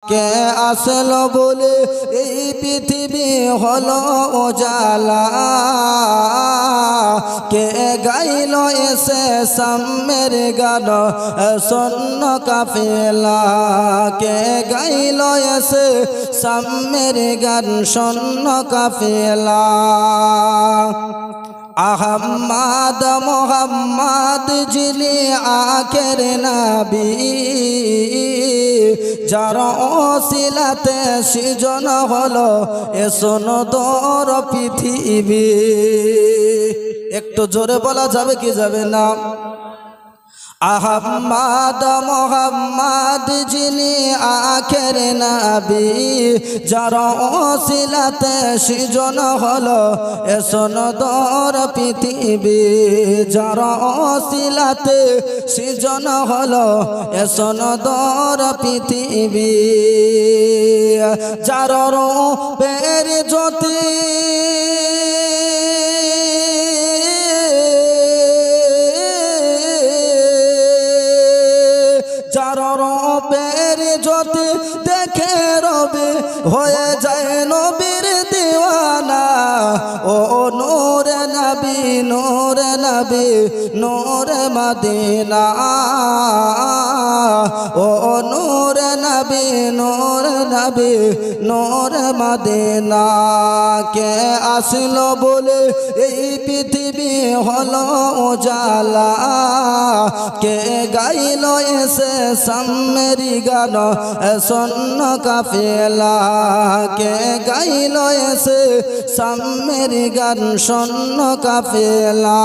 কে আসলো বলে এই পৃথিবী হলো উজালা, কে গাইল এসে সাম্যের গান শূন্য কাফেলা, কে গাইল এসে সাম্যের গান শূন্য কাফেলা। আহম্মদ মোহাম্মদ যিনি আখের নবী, যার ওসিলাতে সৃজন হলো এ সুন্দর পৃথিবী। একটু জোরে বলা যাবে কি যাবে না? আহম্মদ মোহাম্মদ যিনি আখের নবী, যার ওসিলাতে সৃজন হলো এ সুন্দর পৃথিবী, যার ওসিলাতে সৃজন হলো এ সুন্দর পৃথিবী। যার রূপের জ্যোতি যার রূপের জ্যোতি দেখে রবি হয়ে যায় নবীর দিওয়ানা। ও নূরে নবী নূরে নবী নূরে মদিনা, ও নূরে নবী নূরে নবী নূরে মদিনা। কে আসলো বলে এই পৃথিবী হলো উজালা, কে গাইল এসে সাম্যের গান শূন্য কাফেলা, কে গাইল এসে সাম্যের গান শূন্য কাফেলা।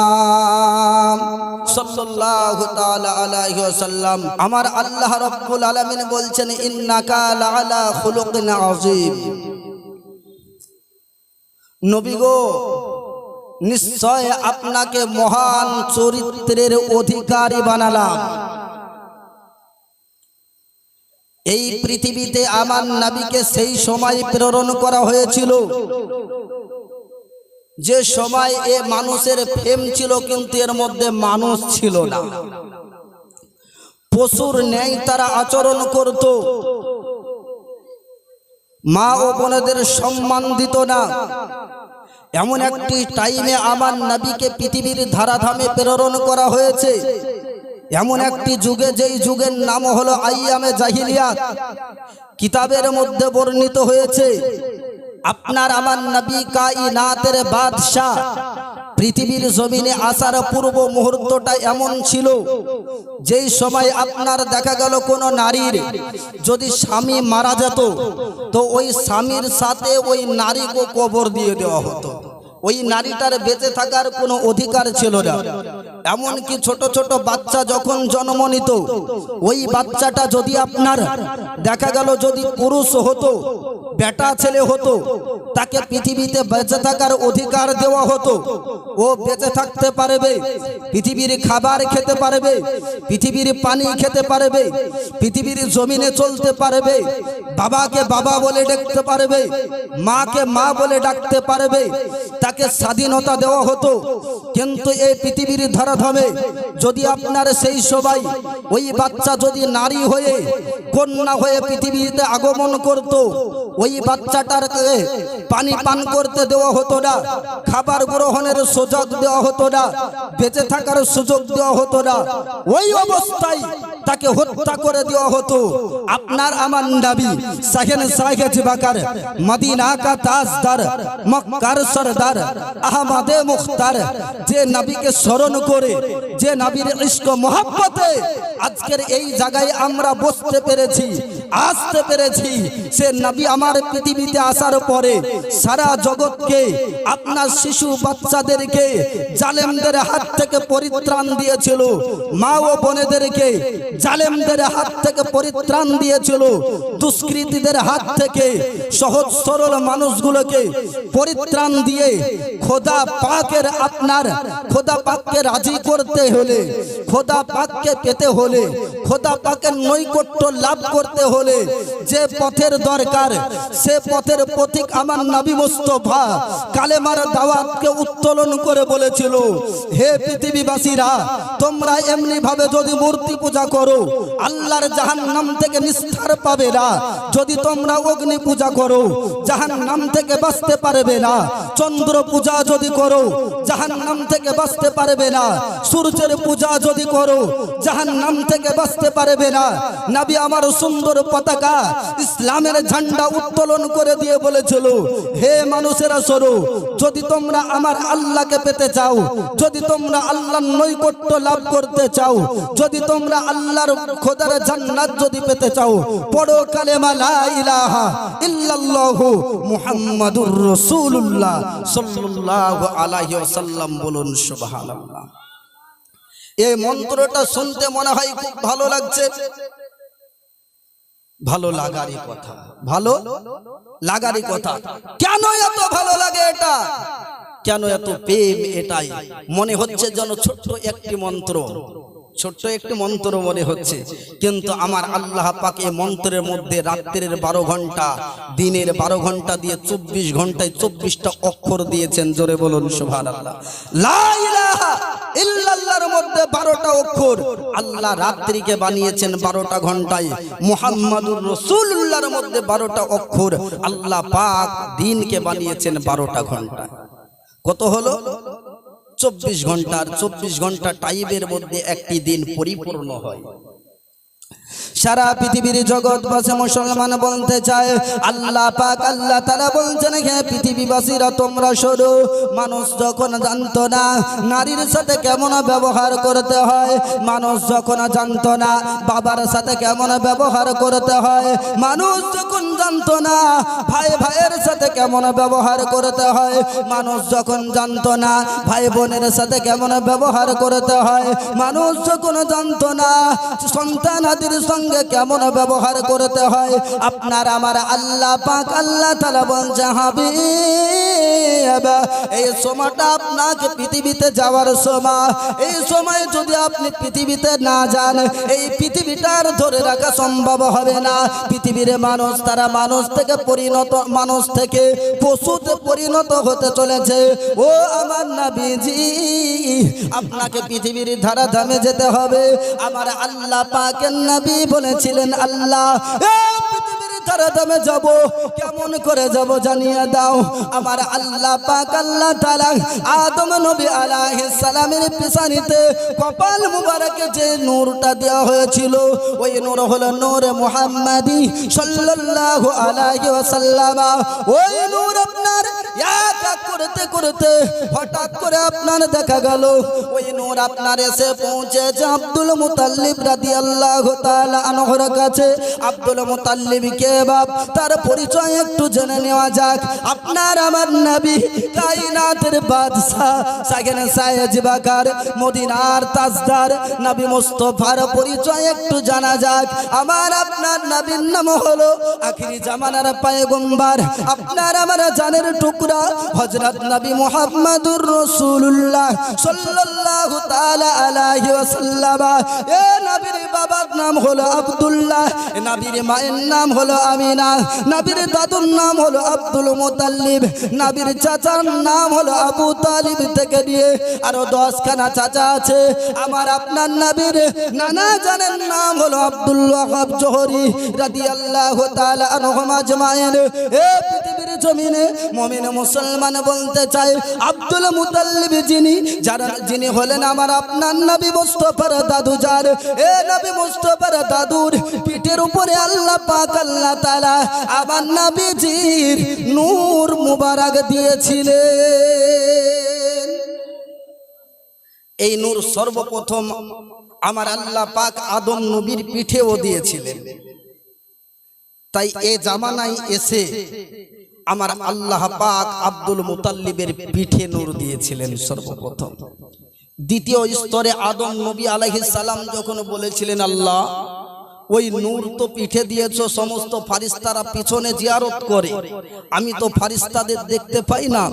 সাল্লাল্লাহু তাআলা আলাইহি ওয়াসাল্লাম। আমার আল্লাহ রাব্বুল আলামিন বলছেন, ইন্নাকা লাআলা খুলুকিন আযীম। নবী গো, নিশ্চয় আপনাকে মহান চরিত্রের অধিকারী বানালাম। এই পৃথিবীতে আমার নবীকে সেই সময় প্রেরণ করা হয়েছিল যে সময় এ মানুষের প্রেম ছিল, কিন্তু এর মধ্যে মানুষ ছিল না। পশুর ন্যায় তারা আচরণ করত, মা ও বোনেদের সম্মান দিত না। এমন একটি টাইমে আমার নবীকে পৃথিবীর ধারাধামে প্রেরণ করা হয়েছে, এমন একটি যুগে যেই যুগের নাম হলো আইয়ামে জাহিলিয়াত। কিতাবের মধ্যে বর্ণিত হয়েছে, আপনার আমার নবী কায়নাতের বাদশাহ পৃথিবীর জমিনে আসার পূর্ব মুহূর্তটা এমন ছিল যেই সময় আপনার দেখা গেল কোনো নারীর যদি স্বামী মারা যেত, তো ওই স্বামীর সাথে ওই নারীকে কবর দিয়ে দেওয়া হতো। ওই নারীটার বেঁচে থাকার কোনো অধিকার ছিল না। এমনকি ছোট ছোট বাচ্চা যখন জন্ম নিত, ওই বাচ্চাটা যদি আপনার দেখা গেল যদি পুরুষ হতো, বেটা ছেলে হতো, তাকে পৃথিবীতে বেঁচে থাকার অধিকার দেওয়া হতো। ও বেঁচে থাকতে পারবে, পৃথিবীর খাবার খেতে পারবে, পৃথিবীর পানি খেতে পারবে, পৃথিবীর জমিনে চলতে পারবে, বাবাকে বাবা বলে ডাকতে পারবে, মাকে মা বলে ডাকতে পারবে, তাকে স্বাধীনতা দেওয়া হতো। কিন্তু এই পৃথিবীর ধারাধামে যদি আপনার সেই সময় ওই বাচ্চা যদি নারী হয়ে কন্যা হয়ে পৃথিবীতে আগমন করত, ওই বাচ্চাটারকে পানি পান করতে দেওয়া হতো না, খাবার গ্রহণের সুযোগ দেওয়া হতো না, বেঁচে থাকার সুযোগ দেওয়া হতো না। ওই অবস্থায় তাকে হত্যা করে দেওয়া হতো। আপনার আমার নবী শাহেন শাহেজ বাকার, মদিনা কা তাজদার, মক্কার সরদার, আহমদে মুখতার, যে নবীকে স্মরণ করে, যে নবীর ইশক মোহাব্বতে আজকের এই জায়গায় আমরা বসতে পেরেছি, আসতে পেরেছি, সে নবী আমার পৃথিবীতে আসার পরে সারা জগৎকে, আপনার শিশু বাচ্চাদেরকে জালেমদের হাত থেকে পরিত্রাণ দিয়েছিল, মা ও বোনেদেরকে জালেমদের হাত থেকে পরিত্রাণ দিয়েছিল, দুষ্কৃতীদের হাত থেকে সহজ সরল মানুষগুলোকে পরিত্রাণ দিয়ে খোদা পাকের আপনার খোদা পাককে রাজি করতে হলে, খোদা পাককে পেতে হলে, খোদা পাকের নৈকট্য লাভ করতে হলে যে পথের দরকার, সে পথের পথিক আমার নবী মুস্তাফা কালেমার দাওয়াতকে উত্তোলন করে বলেছিল, হে পৃথিবীবাসীরা, তোমরা এমনি ভাবে যদি মূর্তি পূজা করো আল্লাহর জাহান্নাম থেকে নিস্তার পাবে না। যদি তোমরা অগ্নি পূজা করো জাহান্নাম থেকে বাঁচতে পারবে না। চন্দ্র পূজা যদি করো জাহান্নাম থেকে বাঁচতে পারবে না। সূর্যের পূজা যদি করো জাহান্নাম থেকে বাঁচতে পারবে না। নবী আমার সুন্দর পতাকা ইসলামের ঝান্ডা উত্তোলন করে দিয়ে বলেছিল, হে মানুষেরা শোনো, যদি তোমরা আমার আল্লাহকে পেতে চাও, যদি তোমরা আল্লাহর নৈকট্য লাভ করতে চাও, যদি তোমরা আল্লাহর খোদার জান্নাত যদি পেতে চাও, পড়ো কালেমা লা ইলাহা ইল্লাল্লাহু মুহাম্মাদুর রাসূলুল্লাহ সাল্লাল্লাহু আলাইহি ওয়াসাল্লাম। বলুন সুবহানাল্লাহ। এই মন্ত্রটা শুনতে মনে হয় খুব ভালো লাগছে, ভালো লাগারই কথা, ভালো লাগারই কথা। কেন এত ভালো লাগে এটা, কেন এত প্রেম? এটাই মনে হচ্ছে যেন ছোট্ট একটি মন্ত্র, ছোট্ট একটি মন্ত্র মনে হচ্ছে, কিন্তু আমার আল্লাহ পাক এই মন্ত্রের মধ্যে রাত্রির 12 ঘন্টা, দিনের 12 ঘন্টা দিয়ে 24 ঘন্টায় 24টা অক্ষর দিয়েছেন। জোরে বলুন সুবহানাল্লাহ। লা ইলাহা ইল্লাল্লাহর মধ্যে 12টা অক্ষর, আল্লাহ রাত্রিকে বানিয়েছেন 12টা ঘন্টায়, মুহাম্মাদুর রাসূলুল্লাহর মধ্যে 12টা অক্ষর, আল্লাহ পাক দিনকে বানিয়েছেন 12টা ঘন্টা। কত হলো? 24 ঘন্টা। আর 24 ঘন্টা টাইমের মধ্যে একটি দিন পরিপূর্ণ হয়। সারা পৃথিবীর জগৎবাসী মুসলমান বলতে চায়, আল্লাহ পাক আল্লাহ তাআলা বলছেন, হে পৃথিবীবাসীরা তোমরা শোনো, মানুষ যখন জানতো না নারীর সাথে কেমন ব্যবহার করতে হয়, মানুষ যখন জানতো না বাবার সাথে কেমন ব্যবহার করতে হয়, মানুষ যখন জানতো না ভাই ভাইয়ের সাথে কেমন ব্যবহার করতে হয়, মানুষ যখন জানতো না ভাই বোনের সাথে কেমন ব্যবহার করতে হয়, মানুষ যখন জানতো না সন্তানাদির সঙ্গে কেমন ব্যবহার করতে হয়, আপনার আমার আল্লাহ পাক আল্লাহ তাআলা বলছেন, হাবিব এই সময়টা আপনাকে পৃথিবীতে যাওয়ার সময়, এই সময় যদি আপনি পৃথিবীতে না যান এই পৃথিবীটার ধরে রাখা সম্ভব হবে না। পৃথিবীর মানুষ তারা মানুষ থেকে পরিণত, মানুষ থেকে পশুতে পরিণত হতে চলেছে। ও আমার নবীজি, আপনাকে পৃথিবীর ধারা ধামে যেতে হবে। আমার আল্লাহ পাকের নবী বলেছিলেন, আল্লাহ পৃথিবীর ধারা ধামে যাব, কেমন করে যাব জানিয়ে দাও। আমার আল্লাহ পাক আল্লাহ তাআলা আদম নবী আলাইহিস সালামের পিছানিতে কপাল মুবারকে যে নূরটা দেওয়া হয়েছিল, ওই নূর হলো নূরে মুহাম্মাদি সাল্লাল্লাহু আলাইহি ওয়াসাল্লাম। ওই নূর আপনার এক এক করতে করতে হঠাৎ করে আপনার দেখা গেল ওই নূর আপনার এসে পৌঁছেছে আব্দুল মুতাল্লিব রাদিয়াল্লাহু তাআলা আনহুর কাছে। আব্দুল মুতাল্লিব কে বাপ, তার পরিচয় একটু জেনে নেওয়া যাক। আপনার আমার নবী কায়নাতের বাদশা সাগেন সাইয়েদ বাকার মদিনার তাজদার নবী মুস্তাফার পরিচয় একটু জানা যাক। আমার আপনার নবীর নাম হলো আখিরি জামানার পয়গম্বর, আপনার আমার জানের টুকরা হযরত নবী মুহাম্মদুর রাসূলুল্লাহ সাল্লাল্লাহু তাআলা আলাইহি ওয়াসাল্লাম। এ নবীর বাবার নাম হলো আব্দুল্লাহ, নবীর মায়ের নাম হলো আমিনা, নবীর দাদুর নাম হলো আব্দুল মুতাল্লিব, নবীর চাচার নাম হলো আবু তালিব থেকে নিয়ে আরো 10 খানা চাচা আছে। আমার আপনার নবীর নানা জানের নাম হলো আব্দুল ওয়াহাব জোহরি রাদিয়াল্লাহু তাআলা আনহুম আজমাইন। এ পৃথিবীর জমিনে মুমিন মুসলমান বলতে চায়, আব্দুল মুতাল্লিব যিনি হলেন আমার আপনার নবী মুস্তাফার দাদু যার, এ নবী মুস্তাফার দাদুর পিঠের উপরে আল্লাহ পাক আল্লাহ তাআলা আমার নবীজির নূর মুবারক দিয়েছিলেন। এই নূর সর্বপ্রথম আমার আল্লাহ পাক আদম নবীর পিঠেও দিয়েছিলেন। তাই এই জামানায় এসে আমার আল্লাহ পাক আব্দুল মুতাল্লিবের পিঠে নূর দিয়েছিলেন সর্বপ্রথম। দ্বিতীয় স্তরে আদম নবী আলাইহিস সালাম যখন বলেছিলেন, আল্লাহ ওই নূর তো পিঠে দিয়েছো, সমস্ত ফারিস্তারা পিছনে জিয়ারত করে, আমি তো ফারিস্তাদের দেখতে পাই না,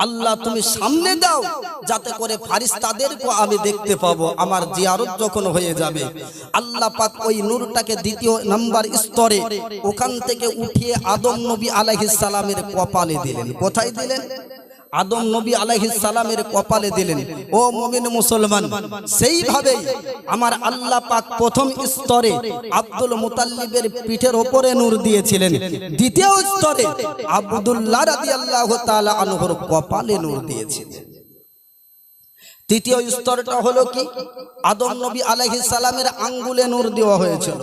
আল্লাহ তুমি সামনে দাও যাতে করে ফারিস্তাদেরকে আমি দেখতে পাবো, আমার জিয়ারত যখন হয়ে যাবে। আল্লাহ পাক ওই নূরটাকে দ্বিতীয় নাম্বার স্তরে ওখান থেকে উঠিয়ে আদম নবী আলাইহিস সালামের কপালে দিলেন। কোথায় দিলেন? আদম নবী আলাইহিস সালামের কপালে দিলেন। ও মুমিন মুসলমান, সেইভাবেই আমার আল্লাহ পাক প্রথম স্তরে আব্দুল মুতাল্লিবের পিঠের উপরে নূর দিয়েছিলেন, দ্বিতীয় স্তরে আব্দুল্লাহ রাদিয়াল্লাহু তাআলা আনহুর কপালে নূর দিয়েছিলেন। তৃতীয় স্তরটা হলো কি? আদম নবী আলাইহিস সালামের আঙ্গুলে নূর দেওয়া হয়েছিল।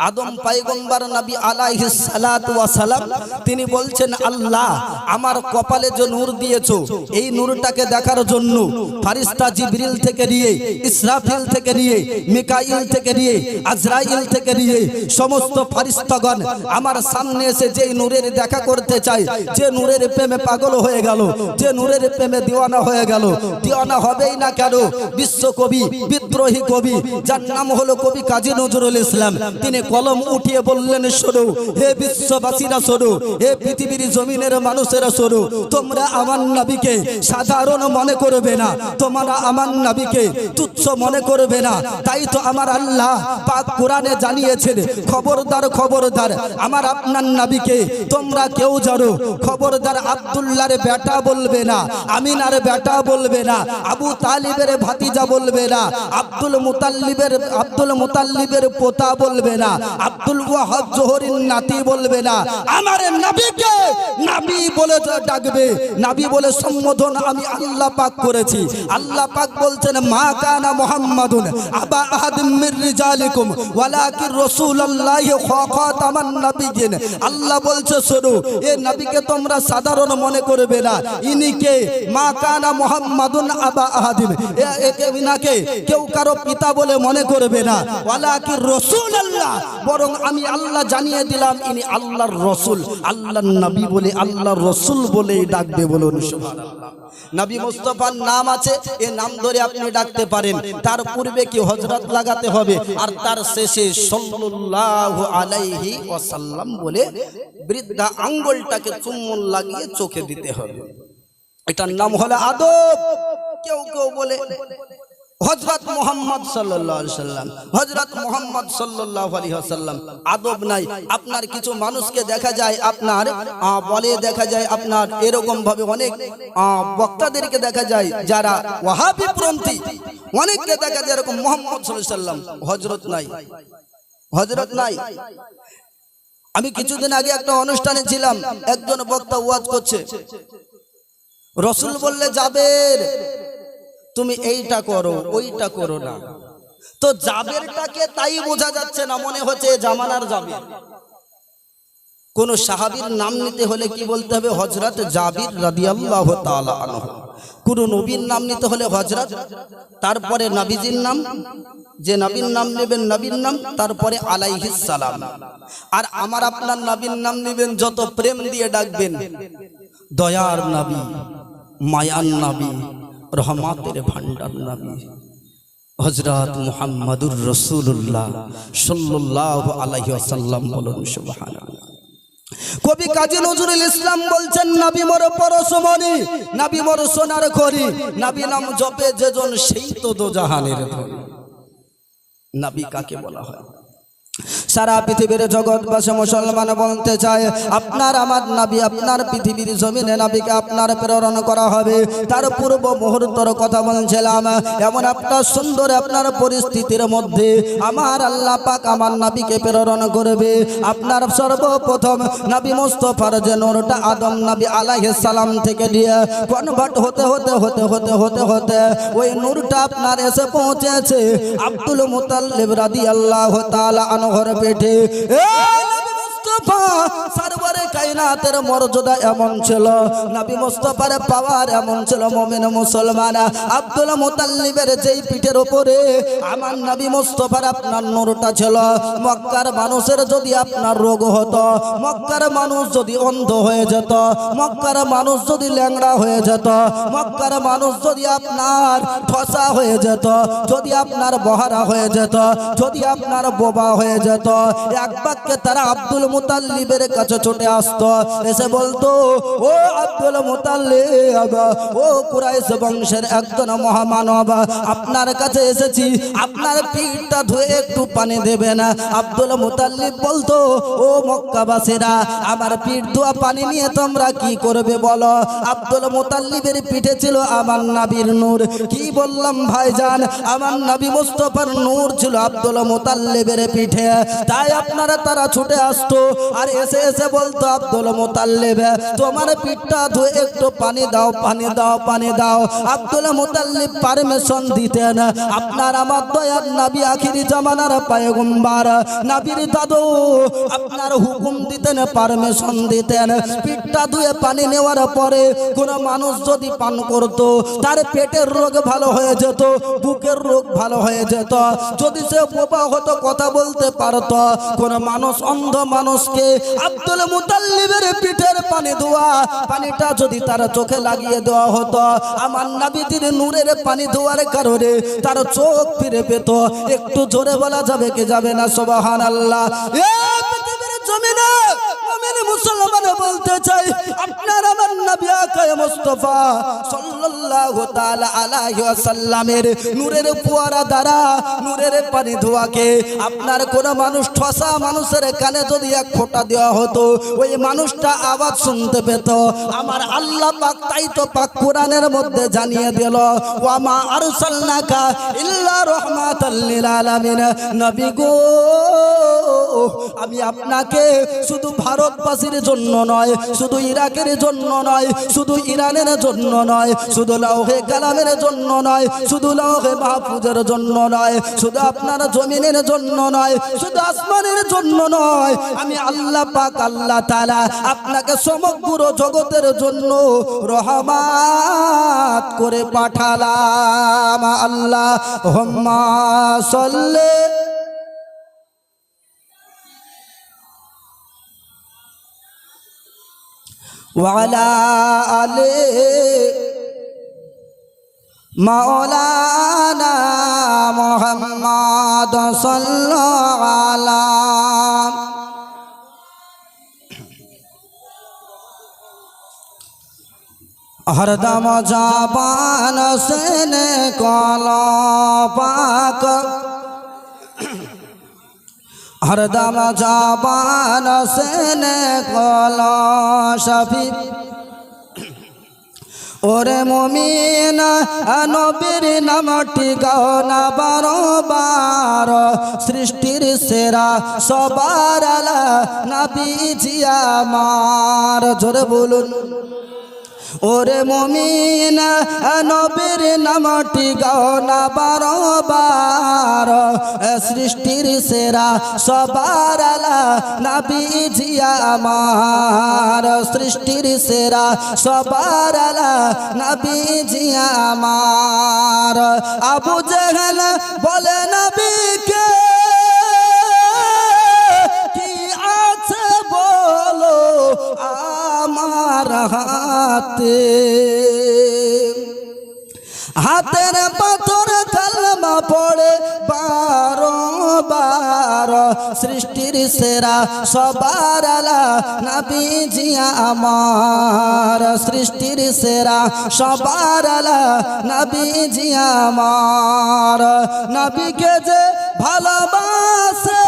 আদম পয়গম্বর নবী আলাইহিস সালাতু ওয়াস সালাম তিনি বলছেন, আল্লাহ আমার কপালে যে নূর দিয়েছো, এই নূরটাকে দেখার জন্য ফেরেশতা জিবরিল থেকে নিয়ে, ইসরাফিল থেকে নিয়ে, মিকাইল থেকে নিয়ে, আজরাইল থেকে নিয়ে সমস্ত ফেরেশতাগণ আমার সামনে এসে যে নূরের দেখা করতে চায়, যে নূরের প্রেমে পাগল হয়ে গেল, যে নূরের প্রেমে দিওয়ানা হয়ে গেল, দিওয়ানা হবেই না কেন? বিশ্বকবি, বিদ্রোহী কবি, যার নাম হলো কবি কাজী নজরুল ইসলাম, তিনি কলম উঠিয়ে বললেন, শোনো হে বিশ্ববাসীরা, শোনো হে পৃথিবীর জমিনের মানুষেরা, শোনো, তোমরা আমার নবীকে সাধারণ মনে করবে না, তোমরা আমার নবীকে তুচ্ছ মনে করবে না। তাই তো আমার আল্লাহ পাক কোরআনে জানিয়েছেন, খবরদার খবরদার আমার আপনার নবীকে তোমরা কেউ জানো, খবরদার আব্দুল্লাহর বেটা বলবে না, আমিনার বেটা বলবে না, আবু তালিবের ভাতিজা বলবে না, আব্দুল মুতাল্লিবের পোতা বলবে না, আব্দুল ওয়াহাব জোহরির নাতি বলবে না, আমার নবীকে নবী বলে ডাকবে। নবী বলে সম্বোধন আমি আল্লাহ পাক করেছি। আল্লাহ পাক বলছেন, মা কানা মুহাম্মাদুন আবা আহাদিম মির রিজালিকুম ওয়ালাকিন রাসূলুল্লাহি খাতামান নাবিয়িন। আল্লাহ বলছে, শোনো, এই নবীকে তোমরা সাধারণ মনে করবে না, ইনিকে মা কানা মুহাম্মাদুন আবা আহাদিম, একে বিনাকে কেউ কারো পিতা বলে মনে করবে না, ওয়ালাকিন রাসূলুল্লাহ, বরং আমি আল্লাহ জানিয়ে দিলাম ইনি আল্লাহর রাসূল, আল্লাহর নবী বলে, আল্লাহর রাসূল বলেই ডাকবে। বলুন সুবহানাল্লাহ। নবী মুস্তাফার নাম আছে, এই নাম ধরে আপনি ডাকতে পারেন, তার পূর্বে কি হযরত লাগাতে হবে, আর তার শেষে সাল্লাল্লাহু আলাইহি ওয়াসাল্লাম বলে বৃদ্ধা আঙ্গুলটাকে চুম্বন লাগিয়ে চোখে দিতে হবে। এটার নাম হলো আদব। কেউ কেউ বলে হযরত মুহাম্মদ সাল্লাল্লাহু আলাইহি ওয়াসাল্লাম, হযরত মুহাম্মদ সাল্লাল্লাহু আলাইহি ওয়াসাল্লাম আদব নাই। আপনার কিছু মানুষকে দেখা যায়, আপনার বলে দেখা যায়, আপনার এরকম ভাবে অনেক বক্তাদেরকে দেখা যায় যারা ওয়াহাবি পন্থী, অনেককে দেখা যায় এরকম মুহাম্মদ সাল্লাল্লাহু আলাইহি ওয়াসাল্লাম, হযরত নাই, হযরত নাই। আমি কিছুদিন আগে একটা অনুষ্ঠানে ছিলাম, একজন বক্তা ওয়াজ করছে, রাসূল বললে জাবের তুমি এইটা করো ওইটা করো না, তো জাবেরটাকে তাই বোঝা যাচ্ছে না, মনে হচ্ছে জামানার জাবের। কোন সাহাবীর নাম নিতে হলে কি বলতে হবে? হযরত জাবির রাদিয়াল্লাহু তাআলা আনহু। কোন নবীর নাম নিতে হলে হযরত, তারপরে নবীজির নাম, যে নবীর নাম নেবেন নবীর নাম, তারপরে আলাইহিস সালাম। আর আমার আপনার নবীর নাম নেবেন, যত প্রেম দিয়ে ডাকবেন, দয়ার নবী, মায়ার নবী, রহমতের ভান্ডার নবী হযরত মুহাম্মদুর রাসূলুল্লাহ সাল্লাল্লাহু আলাইহি ওয়াসাল্লাম। বলুন সুবহানাল্লাহ। কবি কাজী নজরুল ইসলাম বলছেন, নবী মোর পরশমণি, নবী মোর সোনার খড়ি, নবী নাম জপে যেজন সেই তো দোজাহানের ধনী। নবী কাকে বলা হয়? সারা পৃথিবীর জগৎবাসী মুসলমান বলতে চায়, আপনার আমার নবী, আপনার পৃথিবীর জমিনে নবীকে আপনার প্রেরণ করা হবে। তার পূর্ব মুহূর্তের কথা বলছিলাম, এমন একটা সুন্দর আপনার পরিস্থিতির মধ্যে আমার আল্লাহ পাক আমার নবীকে প্রেরণ করবে। আপনার সর্বপ্রথম নবী মুস্তাফার যে নূরটা আদম নবী আলাইহিস সালাম থেকে নিয়ে কনভার্ট হতে হতে হতে হতে হতে হতে ওই নূরটা আপনার এসে পৌঁছেছে আব্দুল মুতাল্লিব রাদিয়াল্লাহু তাআলা আনহুর পেটে। সরবরে কায়নাত কায়নাতের মর্যাদা এমন ছিল, নবী মুস্তাফার পাওয়ার এমন ছিল, মুমিন মুসলমান আব্দুল মুতাল্লিবের যেই পিঠের উপরে আমার নবী মুস্তাফার আপনার নূরটা ছিল, মক্কার মানুষের যদি আপনার রোগ হতো, মক্কার মানুষ যদি অন্ধ হয়ে যেত, মক্কার মানুষ যদি ল্যাংড়া হয়ে যেত, মক্কার মানুষ যদি আপনার ঠসা হয়ে যেত, যদি আপনার বহারা হয়ে যেত, যদি আপনার বোবা হয়ে যেত, এক বাক্যে তারা আব্দুল মুতাল্লিবের কাছে ছুটে আসতো, এসে বলতো, ও আব্দুল মুতাল্লিব, ও কুরাইশ বংশের একজন মহামানব, আপনার কাছে এসেছি, আপনার পিঠটা ধুয়ে একটু পানি দেবে না? আব্দুল মুতাল্লিব বলতো, ও মক্কাবাসীরা, আমার পিঠ ধোয়া পানি নিয়ে তোমরা কি করবে বলো? আব্দুল মুতাল্লিবের পিঠে ছিল আমার নবীর নূর। কি বললাম ভাইজান, আমার নবী মুস্তাফার নূর ছিল আব্দুল মুতাল্লিবের পিঠে। তাই আপনারা তারা ছুটে আসতো আর এসে এসে বলতো, আব্দুল মুতাল্লিব, তোমার পিঠটা ধুয়ে একটু পানি দাও, পানি দাও, পানি দাও। আব্দুল মুতাল্লিব পারমিশন দিতেন। আপনার আমার দয়ার নবী আখিরি জামানার পয়গম্বর, নবীর দাদু আপনার হুকুম দিতেন, পারমিশন দিতেন। পিঠটা ধুয়ে পানি নেওয়ার পরে কোন মানুষ যদি পান করত, তার পেটের রোগ ভালো হয়ে যেত, বুকের রোগ ভালো হয়ে যেত। যদি সে বোবা হতো, কথা বলতে পারত, কোন মানুষ অন্ধ মানুষকে আব্দুল মুতাল্লিবের পিঠের পানি ধোয়া পানিটা যদি তার চোখে লাগিয়ে দেওয়া হতো, আমার নবীর নূরের পানি ধোয়ার কারণে তার চোখ ফিরে পেত। একটু জোরে বলা যাবে কি যাবে না? সুবহানাল্লাহ। পৃথিবীর জমিনে মুমিন মুসলমান বলতে চাই, আপনার আমার নবী আকায়ে মুস্তাফা সাল্লাল্লাহু তাআলা আলাইহি ওয়াসাল্লামের নূরের ফোয়ারা দ্বারা নূরের পানি ধোয়াকে আপনার কোন মানুষ ঠসা মানুষের কানে যদি এক ফোঁটা দেওয়া হতো, ওই মানুষটা আওয়াজ শুনতে পেত। আমার আল্লাহ পাক তাই তো পাক কোরআনের মধ্যে জানিয়ে দিল, ওয়া মা আরসালনাকা ইল্লা রাহমাতাল লিল আলামিন। নবী গো, আমি আপনাকে শুধু ভারতবাসীর জন্য নয়, শুধু ইরাকের জন্য নয়, শুধু ইরানের জন্য নয়, শুধু লাউহে কালামের জন্য নয়, শুধু লাউহে মাহফুজের জন্য নয়, শুধু আপনার জমিনের জন্য নয়, শুধু আসমানের জন্য নয়, আমি আল্লাহ পাক আল্লাহ তাআলা আপনাকে সমগ্র জগতের জন্য রহমত করে পাঠালাম। আল্লাহুম্মা সাল্লি ওয়ালা আলি মাওলানা মুহাম্মদ সাল্লাল্লাহু আলাইহি। हरदम जाबान से निकाला पाक, हरदम जाबान से निकाला शफी। ওরে মুমিন নবীর নামটি গাও না বারবার, সৃষ্টির সেরা সবার আলা নবীজি আমার। জোরে বলুন, ওরে মুমিন নবীর নামটি গাও না বারবার, সৃষ্টির সেরা সবার আলা নবীজি আমার। সৃষ্টির সেরা সবার আলা নবীজি আমার। আবু জেহেল বলে নবীকে কি আছে বলো আমার হাতে, হাতের পাথর কালমা পড়ে বারবার, সৃষ্টির সেরা সবার আলা নবীজি আমার। সৃষ্টির সেরা সবার আলা নবীজি আমার। নবীকে যে ভালোবাসে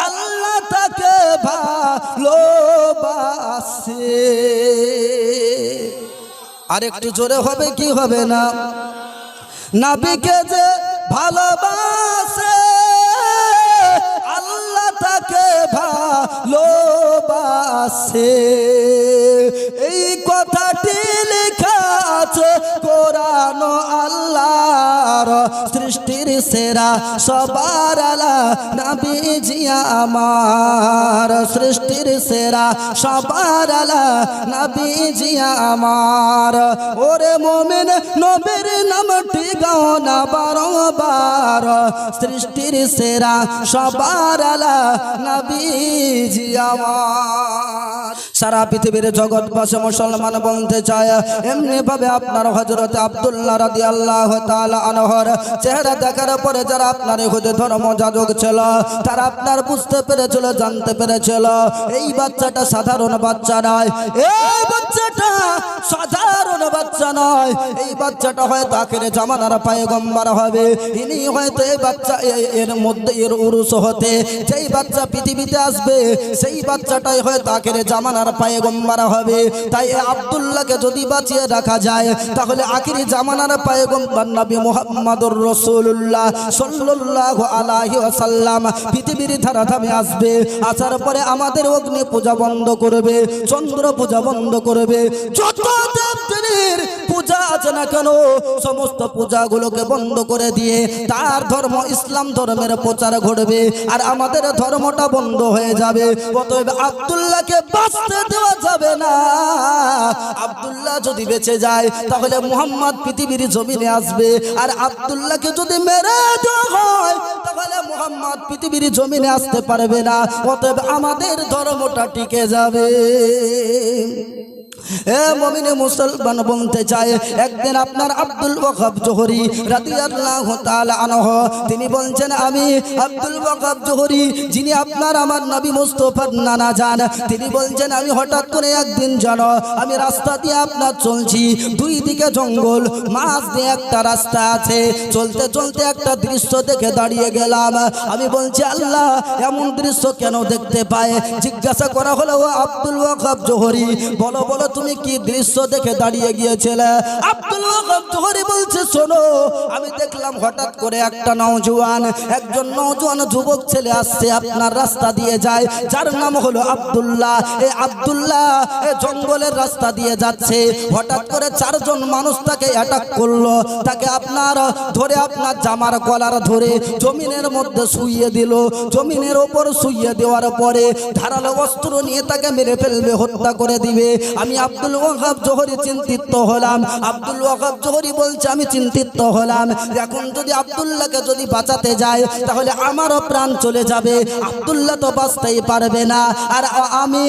আল্লাহ তাকে ভালোবাসে। আর একটু জোরে হবে কি হবে না? নবীকে যে ভালোবাসে আল্লাহ তাকে ভালোবাসে। এই কথাটি লেখা আছে কোরআন আল্লাহর। সৃষ্টির সৃষ্টির সেরা সবার আলা নবীজি আমার, সৃষ্টির সেরা সবার আলা নবীজি আমার। ওরে মোমেন নবীর নামটি গাও না বারবার, সৃষ্টির সেরা সবার আলা নবীজি আমার। সারা পৃথিবীর জগৎবাসী মুসলমান বলতে চায়, এমনি ভাবে আপনার হযরত আব্দুল্লাহ রাদিয়াল্লাহু তাআলা আনহুর চেহারা দেখার পরে যারা আপনার ইহুদি ধর্ম যাজক ছিল তারা আপনার বুঝতে পেরেছিল, জানতে পেরেছিল এই বাচ্চাটা সাধারণ বাচ্চা নয়, এই বাচ্চাটা সাধারণ বাচ্চা নয়, এই বাচ্চাটা হয়তো আখিরে জামানার পয়গম্বর হবে। ইনি হয়তো এই বাচ্চা এর মধ্যে এর উরুস হতে যেই বাচ্চা পৃথিবীতে আসবে সেই বাচ্চাটাই হয়তো আখিরে জামানার পয়গম্বর হবে। তাই আব্দুল্লাহকে যদি বাঁচিয়ে রাখা যায় তাহলে আখিরি জামানার পয়গম্বর নবী মুহাম্মদুর রাসূলুল্লাহ সাল্লাল্লাহু আলাইহি ওয়াসাল্লাম পৃথিবীর ধারাধামে আসবে। আসার পরে আমাদের অগ্নি পূজা বন্ধ করবে, চন্দ্র পূজা বন্ধ করবে, যত দেবদেবীর পূজা আছে না কেন সমস্ত পূজাগুলোকে বন্ধ করে দিয়ে তার ধর্ম ইসলাম ধর্মের প্রচার ঘটবে আর আমাদের ধর্মটা বন্ধ হয়ে যাবে। অতএব আব্দুল্লাহকে বাঁচতে দেওয়া যাবে না। আব্দুল্লাহ যদি বেঁচে যায় তাহলে মুহাম্মদ পৃথিবীর জমিনে আসবে, আর আব্দুল্লাহকে যদি মেরে দেওয়া হয় তাহলে মুহাম্মদ পৃথিবীর জমিনে আসতে পারবে না। অতএব আমাদের ধর্মটা টিকে যাবে। মুমিনে মুসলমান বলতে চায়, একদিন আপনার আব্দুল ওয়াহাব জোহরি রাদিয়াল্লাহু তাআলা আনহু তিনি বলছেন, আমি আব্দুল ওয়াহাব জোহরি যিনি আপনার আমার নবী মুস্তাফার নানা জান, তিনি বলছেন আমি হঠাৎ করে একদিন জানো আমি রাস্তা দিয়ে আপনার চলছি, দুই দিকে জঙ্গল, মাঝ দিয়ে একটা রাস্তা আছে, চলতে চলতে একটা দৃশ্য দেখে দাঁড়িয়ে গেলাম। আমি বলছি আল্লাহ এমন দৃশ্য কেন দেখতে পায়? জিজ্ঞাসা করা হলো, ও আব্দুল ওয়াহাব জোহরি বলো বলো তুমি কি দৃশ্য দেখে দাঁড়িয়ে গিয়েছিলে? আব্দুল ওয়াহাব জোহরি বলছে, শোনো আমি দেখলাম হঠাৎ করে একটা নওজোয়ান, একজন নওজোয়ান যুবক ছেলে আসছে আপনার রাস্তা দিয়ে যায়, যার নাম হলো আব্দুল্লাহ। এই আব্দুল্লাহ এই জঙ্গলের রাস্তা দিয়ে যাচ্ছে, হঠাৎ করে চারজন মানুষ তাকে অ্যাটাক করলো, তাকে আপনার ধরে আপনার জামার কলার ধরে জমিনের মধ্যে শুইয়ে দিল। জমিনের ওপর শুইয়ে দেওয়ার পরে ধারালো অস্ত্র নিয়ে তাকে মেরে ফেলবে, হত্যা করে দিবে। আমি আব্দুল ওয়াহাব জোহরি চিন্তিত হলাম। আব্দুল ওয়াহাব জোহরি বলছে আমি চিন্তিত হলাম, এখন যদি আব্দুল্লাহকে যদি বাঁচাতে যায় তাহলে আমারও প্রাণ চলে যাবে, আব্দুল্লাহ তো বাঁচতেই পারবে না। আর আমি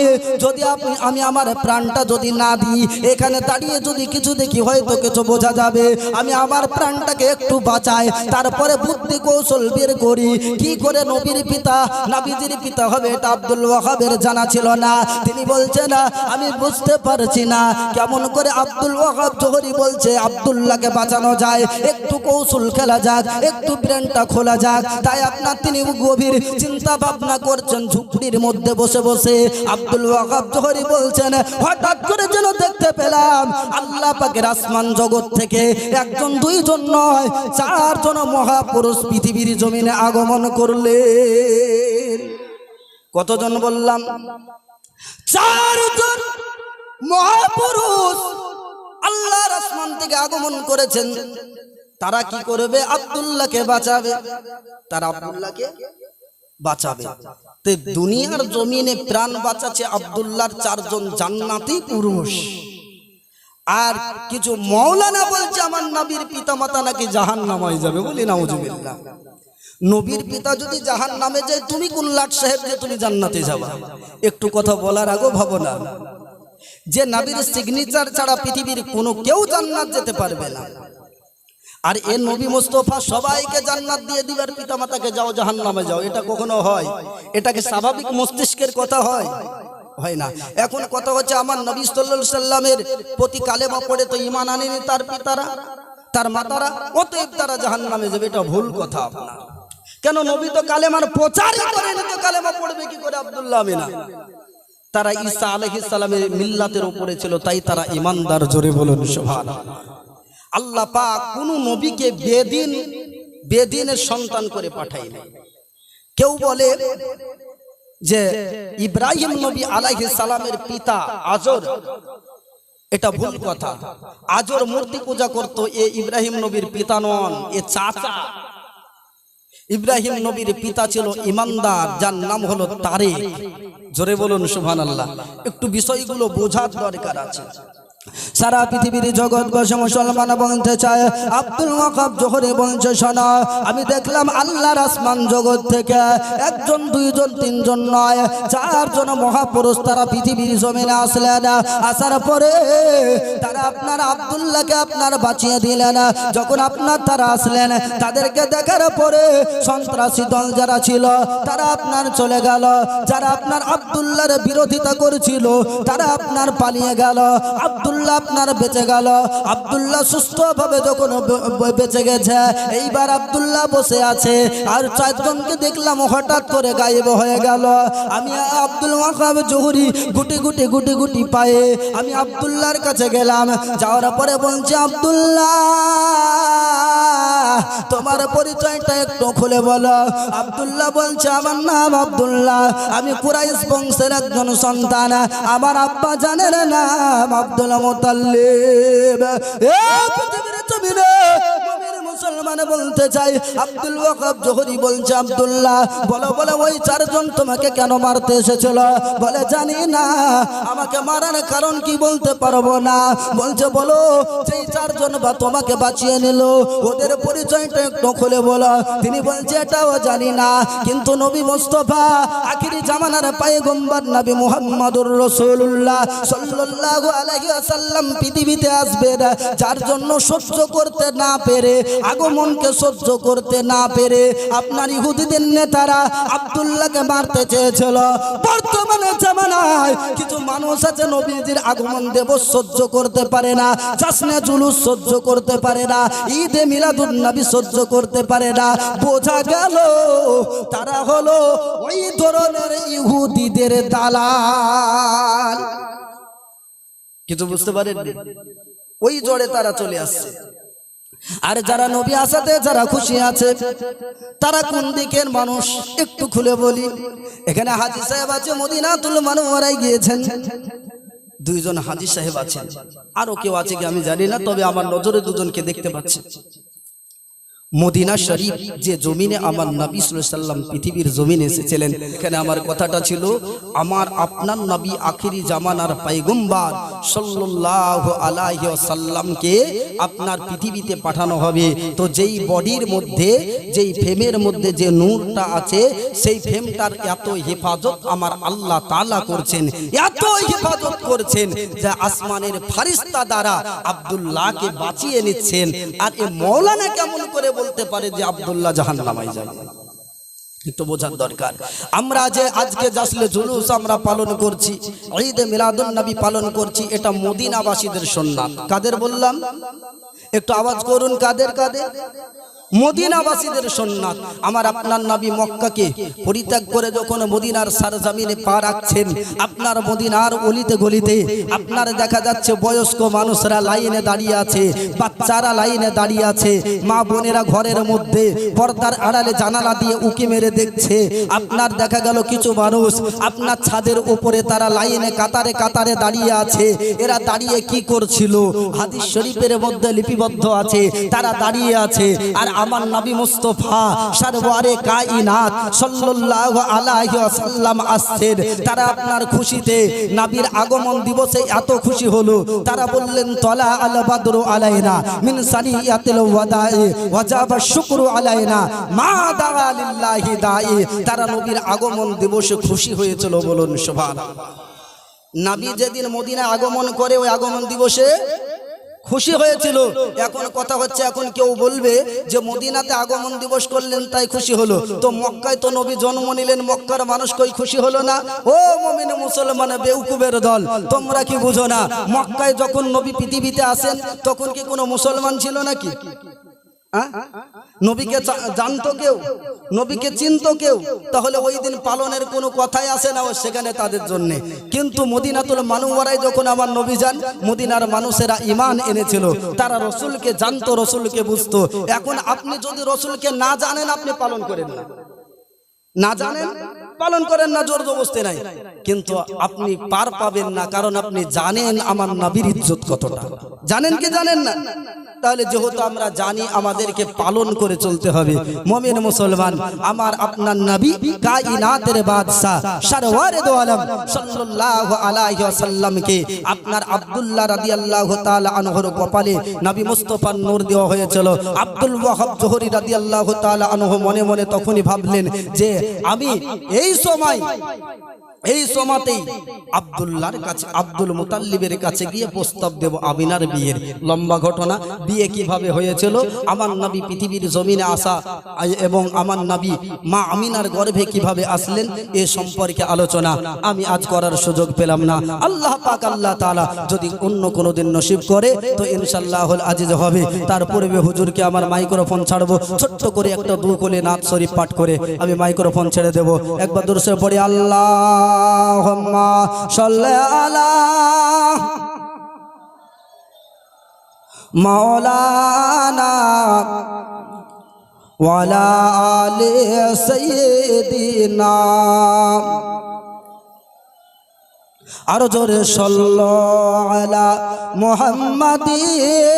যদি আমি আমার প্রাণটা যদি না দিই, এখানে দাঁড়িয়ে যদি কিছু দেখি হয়তো কিছু বোঝা যাবে, আমি আমার প্রাণটাকে একটু বাঁচাই, তারপরে বুদ্ধি কৌশল বের করি কি করে নবীর পিতা নবীজির পিতা হবে এটা আব্দুল ওয়াহাবের জানা ছিল না। তিনি বলছেন আমি বুঝতে পারছি না কেমন করে আব্দুল ওয়াহাব জোহরি বলছে আব্দুল্লাহকে বাঁচানো যায়, একটু কৌশল খেলা যাক, একটু ব্রেনটা খোলা যাক। তাই আপনার তিনি গভীর চিন্তা ভাবনা করছেন ঝুপড়ির মধ্যে বসে বসে। আব্দুল ওয়াহাব জোহরি বলছেন হঠাৎ করে যেন দেখতে পেলাম আল্লাহ পাকের আসমান জগৎ থেকে একজন দুইজন নয় চারজন মহাপুরুষ পৃথিবীর জমিনে আগমন করলেন। কতজন বললাম? চারজন মহাপুরুষ আল্লাহর আসমান থেকে আগমন করেছেন। তারা কি করবে? আব্দুল্লাহকে বাঁচাবে। তারা আব্দুল্লাহকে বাঁচাবে। তো দুনিয়ার জমিনে প্রাণ বাঁচাচ্ছে আব্দুল্লাহর চারজন জান্নাতি পুরুষ। আর কিছু মাওলানা বলছে আমার নবীর পিতামাতা নাকি জাহান্নামে যাবে। বলি নাউজুবিল্লাহ। নবীর পিতা যদি জাহান্নামে যায় তুমি কোন লাট সাহেব যে তুমি জান্নাতে যাবা? একটু কথা বলার আগে ভাবো না যে নবীর সিগনেচার ছাড়া পৃথিবীর কোনো কেউ জান্নাত যেতে পারবে না। আর এ নবী মুস্তাফা সবাইকে জান্নাত দিয়ে দিবার পিতামাতাকে যাও জাহান্নামে যাও, এটা কখনো হয়? এটা কি স্বাভাবিক মস্তিষ্কের কথা হয়? হয় না। এখন কথা হচ্ছে আমার নবী সাল্লাল্লাহু আলাইহি সাল্লামের প্রতি কালেমা পড়ে তো ঈমান আনেনি তার পিতারা, তার মাতারা, অতএব তারা জাহান্নামে যাবে। এটা ভুল কথা আপনার। কেন? নবী তো কালেমার প্রচারই করেনি, তো কালেমা পড়বে কি করে আব্দুল্লাহ আমিনা? তারা ঈসা আলাইহিস সালামের মিল্লাতের উপরে ছিল, তাই তারা ঈমানদার। জোরে বলুন সুবহানাল্লাহ। আল্লাহ পাক কোন নবীকে বেদিনের সন্তান করে পাঠায়নি। কেউ বলে যে ইব্রাহিম নবী আলাইহিস সালামের পিতা আজর, এটা ভুল কথা। আজর মূর্তি পূজা করত, এ ইব্রাহিম নবীর পিতা নন, এ চাচা। ইব্রাহিম নবীর পিতা ছিল ইমানদার, যার নাম হলো তারেক। জোরে বলুন সুবহানাল্লাহ। একটু বিষয়গুলো বোঝার দরকার আছে। সারা পৃথিবীর জগৎবাসী মুসলমান বলতে চায়, আব্দুল ওয়াহাব জোহরি বলছে, শোনো, আমি দেখলাম আল্লাহর আসমান জগৎ থেকে একজন, দুইজন, তিনজন নয়, চারজন মহাপুরুষ তারা পৃথিবীর জমিনে আসলেন। আসার পরে তারা আপনার আব্দুল্লাহকে আপনার বাঁচিয়ে দিলেন। যখন আপনার তারা আসলেন, তাদেরকে দেখার পরে সন্ত্রাসী দল যারা ছিল তারা আপনার চলে গেল। যারা আপনার আব্দুল্লাহর বিরোধিতা করেছিল তারা আপনার পালিয়ে গেল। আব্দুল্লাহ আপনার বেঁচে গেল। আব্দুল্লাহ সুস্থভাবে যখন বেঁচে গেছে, এইবার আব্দুল্লাহ বসে আছে, আর চারজনকে দেখলাম হঠাৎ করে গায়েব হয়ে গেল। আমি আব্দুল ওয়াহাব জোহরি গুটি গুটি গুটি গুটি পায়ে আমি আব্দুল্লাহর কাছে গেলাম। যাওয়ার পরে বলছে, আব্দুল্লাহ তোমার পরিচয়টা একটু খুলে বলো। আব্দুল্লাহ বলছে, আমার নাম আব্দুল্লাহ, আমি কুরাইশ বংশের একজন সন্তান, আমার আব্বা জানের নাম আব্দুল মুতাল্লিব। পৃথিবীর জমিনে মুসলমান বলতে চাই, আব্দুল ওয়াহাব জোহরি বলছে, আব্দুল্লাহ বলো বলো, ওই চারজন তোমাকে কেন মারতে এসেছিল? বলে, জানি না, আমাকে মারার কারণ কি বলতে পারবো না। বলছে, বলো, সেই চারজন বা তোমাকে বাঁচিয়ে নিল, ওদের পরিচয়টা একটু খুলে বলো। তিনি বলছে, এটাও জানি না, কিন্তু নবী মুস্তাফা আখিরি জামানার পয়গম্বর নবী মুহাম্মদুর রাসূলুল্লাহ সাল্লাল্লাহু আলাইহি ওয়াসাল্লাম পৃথিবীতে আসবেন, যার জন্য সহ্য করতে না পেরে, আগমনকে সহ্য করতে না পেরে আপনার ইহুদিদের নেতারা আব্দুল্লাহকে মারতে চেয়েছিল। বর্তমানে জামানায় কিছু মানুষ আছে নবীজির আগমন দিবস সহ্য করতে পারে না, জাসনে জুলুস সহ্য করতে পারে না, ঈদে মিলাদুন নবী সহ্য করতে পারে না। বোঝা গেল তারা হলো ওই ধরনের ইহুদিদের দালাল। কিছু বুঝতে পারেন? ওই জোরে তারা চলে আসছে। আর যারা নবী আসাতে যারা খুশি আছে তারা কোন দিকের মানুষ একটু খুলে বলি। এখানে হাজী সাহেব আছে, মদিনাতুল মুনাওয়ারায় গিয়েছেন, দুইজন হাজী সাহেব আছেন, আরো কেউ আছে কি আমি জানি না, তবে আমার নজরে দুজনকে দেখতে পাচ্ছি। মদিনা শরীফ যে জমিনে আমার নবী সাল্লাল্লাহু আলাইহি ওয়াসাল্লাম পৃথিবীর জমিনে এসেছিলেন, এখানে আমার কথাটা ছিল, আমার আপনার নবী আখিরি জামানার পয়গম্বর সাল্লাল্লাহু আলাইহি ওয়াসাল্লামকে আপনার পৃথিবীতে পাঠানো হবে। তো যেই বডির মধ্যে, যেই ফেমের মধ্যে যে নূরটা আছে, সেই ফেমটার এত হেফাজত আমার আল্লাহ তাআলা করছেন, এত হেফাজত করছেন যে আসমানের ফেরেশতা দ্বারা আব্দুল্লাহকে বাঁচিয়ে নিচ্ছেন। আর এ মাওলানা কেমন করে বলতে পারে যে আব্দুল্লাহ জাহান্নামে যাবে? একটু বোঝার দরকার। আমরা যে আজকে জাসলে জুলুস আমরা পালন করছি, ঈদে মিলাদুন নবী পালন করছি, এটা মদিনাবাসীদের সুন্নাত। কাদের বললাম? একটু আওয়াজ করুন, কাদের কাদের? মদিনাবাসীদের সুন্নাত। আমার আপনার নবী মক্কাকে পরিত্যাগ করে যখন মদিনার সরজমিনে পা রাখছেন, আপনার মদিনার অলিতে গলিতে আপনার দেখা যাচ্ছে বয়স্ক মানুষরা লাইনে দাঁড়িয়ে আছে, বাচ্চারা লাইনে দাঁড়িয়ে আছে, মা বোনেরা ঘরের মধ্যে পর্দার আড়ালে জানালা দিয়ে উকি মেরে দেখছে। আপনার দেখা গেল কিছু মানুষ আপনার ছাদের উপরে তারা লাইনে কাতারে কাতারে দাঁড়িয়ে আছে। এরা দাঁড়িয়ে কি করছিল? হাদিস শরীফের মধ্যে লিপিবদ্ধ আছে, তারা দাঁড়িয়ে আছে। আর আমার নবী মুস্তাফা সরওয়ারে কায়নাত সাল্লাল্লাহু আলাইহি ওয়াসাল্লাম আসছেন। তারা আপনার খুশিতে, নবীর আগমন দিবসে এত খুশি হলো, তারা বললেন, তলা আল বাদরু আলাইনা মিন সানিয়াতিল ওয়াদাই ওয়াজাবা শুকরু আলাইনা মা দাআ লিল্লাহি দাঈ। তারা নবীর আগমন দিবসে খুশি হয়েছিল, বলুন সুবহানাল্লাহ। নবী যেদিন মদিনায় আগমন করে, ওই আগমন দিবসে খুশি হয়েছিল। এখন কথা হচ্ছে, এখন কেউ বলবে যে মদিনাতে আগমন দিবস করলেন তাই খুশি হলো, তো মক্কায় তো নবী জন্ম নিলেন, মক্কার মানুষ কই খুশি হলো না? ও মুমিন মুসলমান বেউকুবের দল, তোমরা কি বুঝো না? মক্কায় যখন নবী পৃথিবীতে আসেন তখন কি কোনো মুসলমান ছিল নাকি? নবীকে জানতো কেউ? নবীকে চিনতো কেউ? তাহলে ওই দিন পালনের কোনো কথাই আসে না সেখানে তাদের জন্য। কিন্তু মদিনাতুল মুনাওয়ারায় যখন আমার নবী যান, মদিনার মানুষেরা ঈমান এনেছিল, তারা রসুলকে জানতো, রসুলকে বুঝতো। এখন আপনি যদি রসুলকে না জানেন, আপনি পালন করেন না, না জানেন পালন করেন না, জোর জবরদস্তি নাই, কিন্তু আপনি পার পাবেন না, কারণ আপনি জানেন আমার নবীর ইজ্জত কতটা। জানেন কি জানেন না? তাহলে যেহেতু আমরা জানি আমাদেরকে পালন করে চলতে হবে। মুমিন মুসলমান, আমার আপনার নবী কায়নাতের বাদশা সরওয়ারে দো আলম সাল্লাল্লাহু আলাইহি ওয়াসাল্লামকে আপনার আব্দুল্লাহ রাদিয়াল্লাহু তাআলা আনহুর কপালে নবী মুস্তাফার নূর দেওয়া হয়েছিল। আব্দুল ওয়াহাব জোহরি রাদিয়াল্লাহু তাআলা আনহু মনে মনে তখনই ভাবলেন যে আমি এই সময়তেই আব্দুল্লাহর কাছে, আব্দুল মুতাল্লিবের কাছে গিয়ে প্রস্তাব দেব আমিনার বিয়ের। লম্বা ঘটনা, বিয়ে কিভাবে হয়েছিল, আমার নবী পৃথিবীর জমিনে আসা এবং আমার নবী মা আমিনার গর্ভে কিভাবে আসলেন এ সম্পর্কে আলোচনা আমি আজ করার সুযোগ পেলাম না। আল্লাহ পাক আল্লাহ তাআলা যদি অন্য কোনো দিন নসিব করে তো ইনশাআল্লাহুল আজিজ হবে। তার পূর্বে হুজুরকে আমার মাইক্রোফোন ছাড়বো, ছোট্ট করে একটা দুকলে নাত শরীফ পাঠ করে আমি মাইক্রোফোন ছেড়ে দেব। একবার দরুদ পড়ি, আল্লাহুম্মা সাল্লি আলা মাওলানা ওয়া আলা আলি সাইয়্যিদিনা। আরো জোরে সাল্লাল্লাহু আলা মুহাম্মাদিন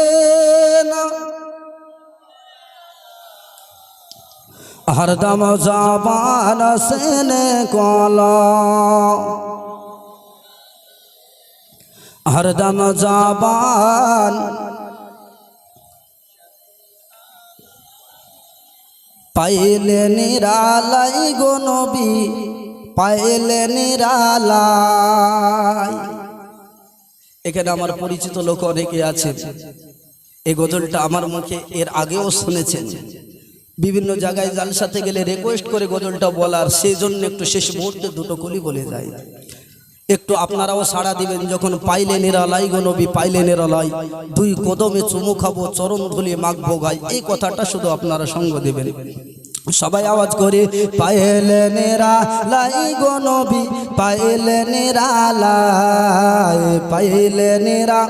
हरदम ज़बान से निकाला, हरदम ज़बान पाइले निरालाई गो नबी पाइले निरालाई। এখানে আমার পরিচিত লোক অনেকে আছে, এই গজলটা আমার মুখে এর আগেও শুনেছেন। বিভিন্ন জায়গায় জালসাতে গেলে রিকোয়েস্ট করে গজলটা বলার, সেই জন্য একটু শেষ মুহূর্তে দুটো কলি বলে যায়। একটু আপনারাও সাড়া দিবেন। যখন পাইলে নিরালাই গো নবী পাইলে নিরালাই, দুই কদমে চুমু খাবো চরণ ধুলি মাখবো গাই, এই কথাটা শুধু আপনারা সঙ্গ দেবেন। সবাই আওয়াজ করে, পাইলে নিরালাই গো নবী পাইলে নিরালাই, পাইলে নিরা,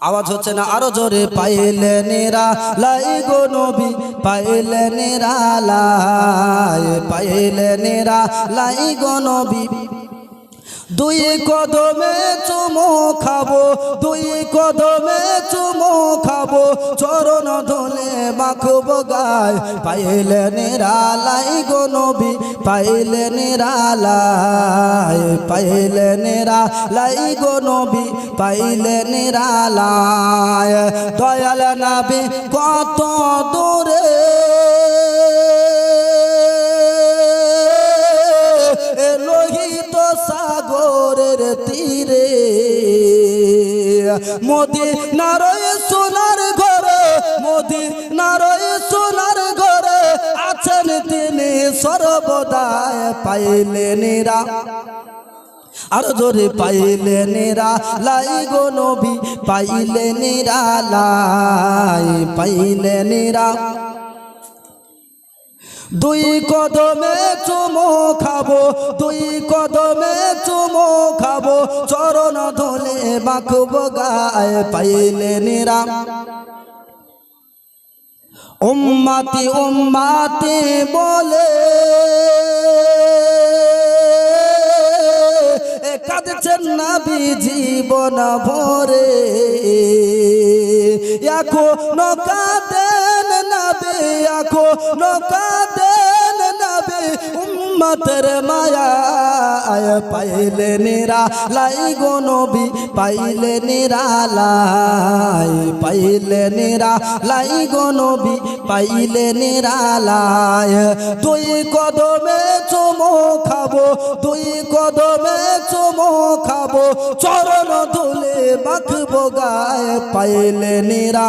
আওয়াজ হচ্ছে না, আরো জোরে, পাইলে নিরালাই গো নবী পাইলে নিরালাই, পাইলে নিরালাই গো নবী। দুই কদমে চুমু খাবো, দুই কদমে চুমু খাবো চরণ ধুলে মাখবো গায়, পাইলে নিরালাই গো নবী পাইলে নিরালাই, পাইলে নিরালাই গো নবী পাইলে নিরালাই। দয়াল নবী কত দূরে লোহিত সাগরের তীরে, মদিনার সোনার ঘরে, মদিনার সোনার ঘরে আছেন তিনি সর্বদাই, পাইলে নিরা, আরো জোরে, পাইলে নিরালাই গো নবী পাইলে নিরালাই, পাইলে নিরা। দুই কদমে চুমু খাবো, দুই কদমে চুমু খাবো চরণ ধুলে মাখবো গায়, পাইলে নিরা। উম্মতি উম্মতি বলে কাঁদছেন নবী জীবন ভরে, এখনো কাঁদেন নবী, এখনো কাঁদেন নবী উম্মতের মায়ায়, পাইলে নিরালাই গো নবী পাইলে নিরালাই, পাইলে নিরালাই গো নবী পাইলে নিরালাই। দুই কদমে চুমু খাবো, দুই কদমে চুমু খাবো চরণ ধুলে মাখবো গায়, পাইলে নিরা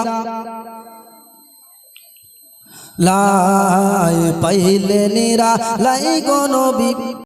লাই, পাইলে নিরালাই গো নবী।